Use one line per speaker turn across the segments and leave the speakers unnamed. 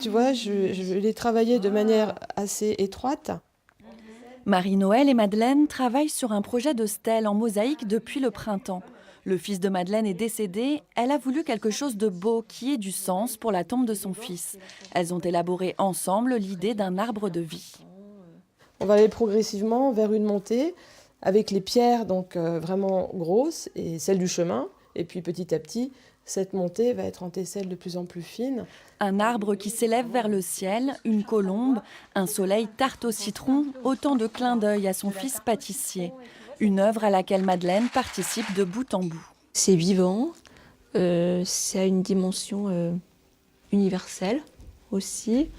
Tu vois, je l'ai travaillé de manière assez étroite.
Marie-Noël et Madeleine travaillent sur un projet de stèle en mosaïque depuis le printemps. Le fils de Madeleine est décédé, elle a voulu quelque chose de beau qui ait du sens pour la tombe de son fils. Elles ont élaboré ensemble l'idée d'un arbre de vie.
On va aller progressivement vers une montée avec les pierres donc vraiment grosses et celles du chemin. Et puis petit à petit, cette montée va être en tesselles de plus en plus fines.
Un arbre qui s'élève vers le ciel, une colombe, un soleil tarte au citron, autant de clins d'œil à son fils pâtissier. Une œuvre à laquelle Madeleine participe de bout en bout.
C'est vivant, ça a une dimension universelle aussi.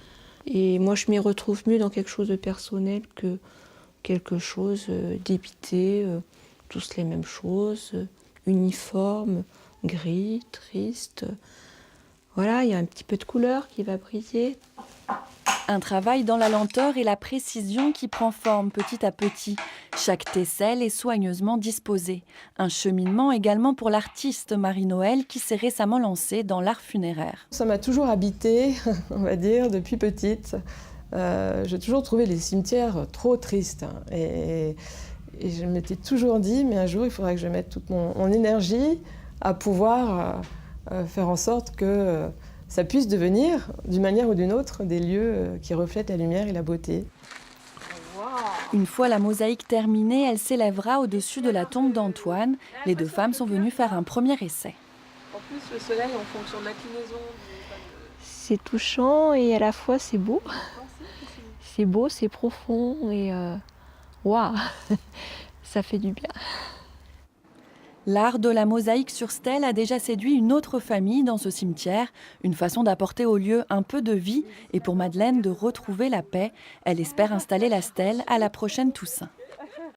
Et moi, je m'y retrouve mieux dans quelque chose de personnel que quelque chose d'épité, tous les mêmes choses, uniforme, gris, triste. Voilà, il y a un petit peu de couleur qui va briller.
Un travail dans la lenteur et la précision qui prend forme petit à petit. Chaque tesselle est soigneusement disposée. Un cheminement également pour l'artiste Marie-Noël qui s'est récemment lancée dans l'art funéraire.
Ça m'a toujours habitée, on va dire, depuis petite. J'ai toujours trouvé les cimetières trop tristes. Et je m'étais toujours dit, mais un jour, il faudra que je mette toute mon énergie à pouvoir faire en sorte que ça puisse devenir, d'une manière ou d'une autre, des lieux qui reflètent la lumière et la beauté.
Une fois la mosaïque terminée, elle s'élèvera au-dessus de la tombe d'Antoine. Les deux femmes sont venues faire un premier essai.
En plus, le soleil, en fonction de l'inclinaison.
C'est touchant et à la fois c'est beau. C'est beau, c'est profond et waouh, ça fait du bien.
L'art de la mosaïque sur stèle a déjà séduit une autre famille dans ce cimetière, une façon d'apporter au lieu un peu de vie et pour Madeleine de retrouver la paix. Elle espère installer la stèle à la prochaine Toussaint.